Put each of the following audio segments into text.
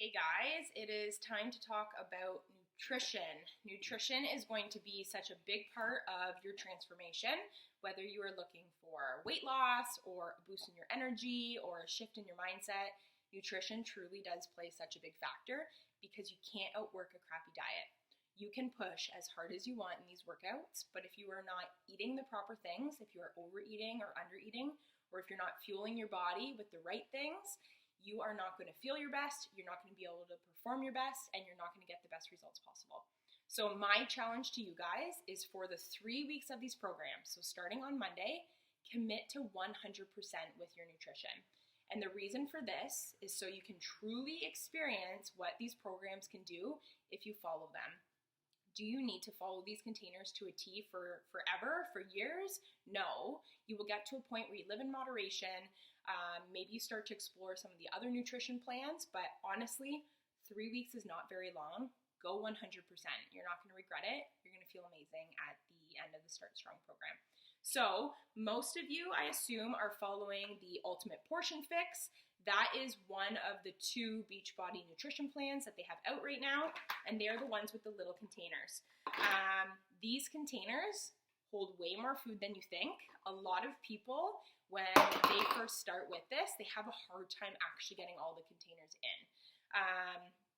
Hey guys, it is time to talk about nutrition. Nutrition is going to be such a big part of your transformation, whether you are looking for weight loss or a boost in your energy or a shift in your mindset. Nutrition truly does play such a big factor because you can't outwork a crappy diet. You can push as hard as you want in these workouts, but if you are not eating the proper things, if you are overeating or undereating, or if you're not fueling your body with the right things, you are not going to feel your best, you're not going to be able to perform your best, and you're not going to get the best results possible. So my challenge to you guys is for the 3 weeks of these programs, so starting on Monday, commit to 100% with your nutrition. And the reason for this is so you can truly experience what these programs can do if you follow them. Do you need to follow these containers to a T for forever, for years? No. You will get to a point where you live in moderation. Maybe you start to explore some of the other nutrition plans, but honestly, 3 weeks is not very long. Go 100%. You're not going to regret it. You're going to feel amazing at the end of the Start Strong program. So most of you, I assume, are following the Ultimate Portion Fix. That is one of the 2 Beachbody nutrition plans that they have out right now, and they're the ones with the little containers. These containers hold way more food than you think. A lot of people, when they first start with this, they have a hard time actually getting all the containers in.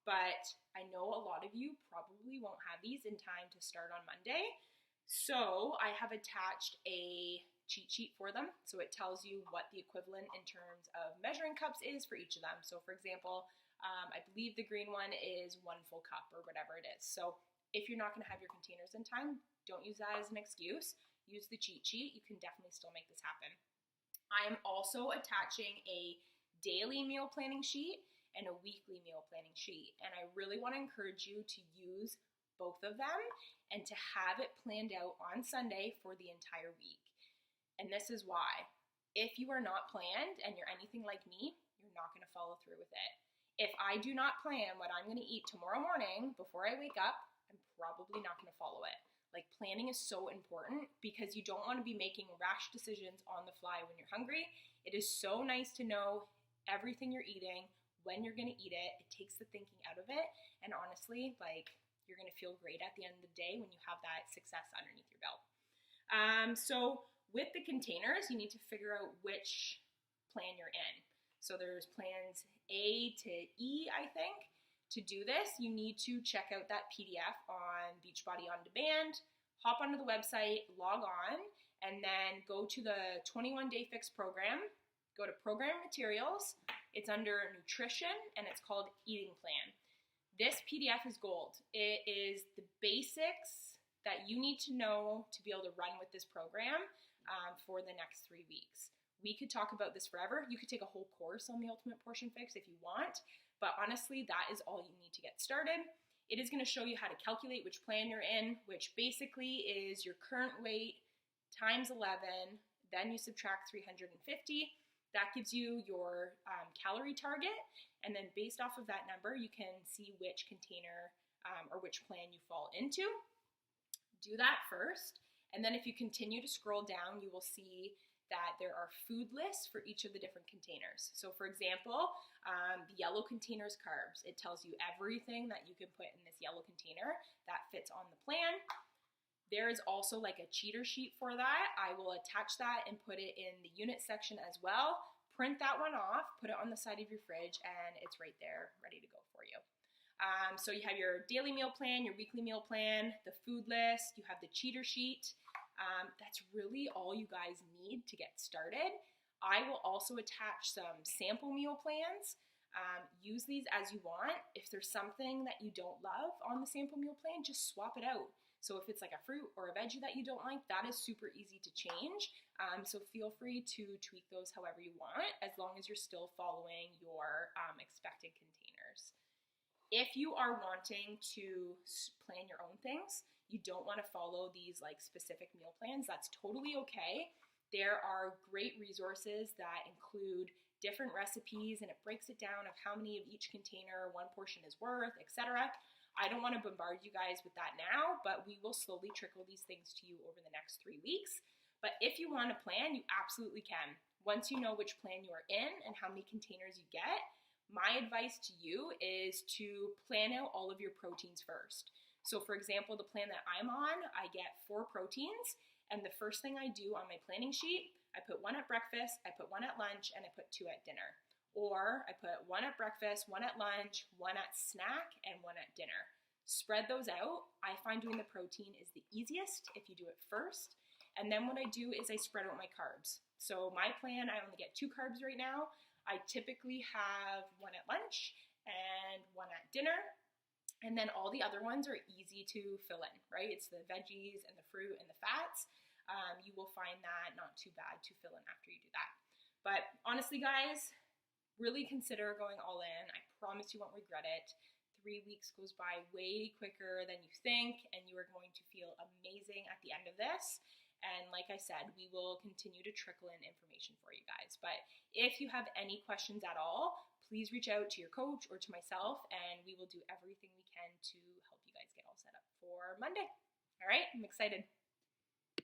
But I know a lot of you probably won't have these in time to start on Monday. So I have attached a cheat sheet for them. So it tells you what the equivalent in terms of measuring cups is for each of them. So for example, I believe the green one is 1 full cup or whatever it is. So if you're not going to have your containers in time, don't use that as an excuse. Use the cheat sheet. You can definitely still make this happen. I am also attaching a daily meal planning sheet and a weekly meal planning sheet. And I really want to encourage you to use both of them and to have it planned out on Sunday for the entire week. And this is why. If you are not planned and you're anything like me, you're not going to follow through with it. If I do not plan what I'm going to eat tomorrow morning before I wake up, I'm probably not going to follow it. Like, planning is so important because you don't want to be making rash decisions on the fly when you're hungry. It is so nice to know everything you're eating, when you're going to eat it. It takes the thinking out of it. And honestly, you're going to feel great at the end of the day when you have that success underneath your belt. So with the containers, you need to figure out which plan you're in. So there's plans A to E, I think. To do this, you need to check out that PDF on Beachbody On Demand, hop onto the website, log on, and then go to the 21-Day Fix program, go to Program Materials. It's under Nutrition, and it's called Eating Plan. This PDF is gold. It is the basics that you need to know to be able to run with this program for the next 3 weeks. We could talk about this forever. You could take a whole course on the Ultimate Portion Fix if you want, but honestly, that is all you need to get started. It is going to show you how to calculate which plan you're in, which basically is your current weight times 11, then you subtract 350. That gives you your calorie target, and then based off of that number, you can see which container or which plan you fall into. Do that first, and then if you continue to scroll down, you will see that there are food lists for each of the different containers. So for example, the yellow container is carbs. It tells you everything that you can put in this yellow container that fits on the plan. There is also like a cheater sheet for that. I will attach that and put it in the unit section as well. Print that one off, put it on the side of your fridge, and it's right there ready to go for you. So you have your daily meal plan, your weekly meal plan, the food list, you have the cheater sheet. That's really all you guys need to get started. I will also attach some sample meal plans. Use these as you want. If there's something that you don't love on the sample meal plan, just swap it out. So if it's like a fruit or a veggie that you don't like, that is super easy to change. So feel free to tweak those however you want, as long as you're still following your expected containers. If you are wanting to plan your own things, you don't want to follow these specific meal plans, that's totally okay. There are great resources that include different recipes, and it breaks it down of how many of each container one portion is worth, etc. I don't want to bombard you guys with that now, but we will slowly trickle these things to you over the next 3 weeks. But if you want a plan, you absolutely can. Once you know which plan you are in and how many containers you get, My advice to you is to plan out all of your proteins first. So for example, the plan that I'm on, I get 4 proteins, and the first thing I do on my planning sheet, I put 1 at breakfast, I put 1 at lunch, and I put 2 at dinner. Or I put 1 at breakfast, 1 at lunch, 1 at snack, and 1 at dinner. Spread those out. I find doing the protein is the easiest if you do it first. And then what I do is I spread out my carbs. So my plan, I only get 2 carbs right now. I typically have 1 at lunch and 1 at dinner. And then all the other ones are easy to fill in, right? It's the veggies and the fruit and the fats. You will find that not too bad to fill in after you do that. But honestly, guys, really consider going all in. I promise you won't regret it. 3 weeks goes by way quicker than you think, and you are going to feel amazing at the end of this. And like I said, we will continue to trickle in information for you guys. But if you have any questions at all, please reach out to your coach or to myself, and we will do everything we can to help you guys get all set up for Monday. All right, I'm excited.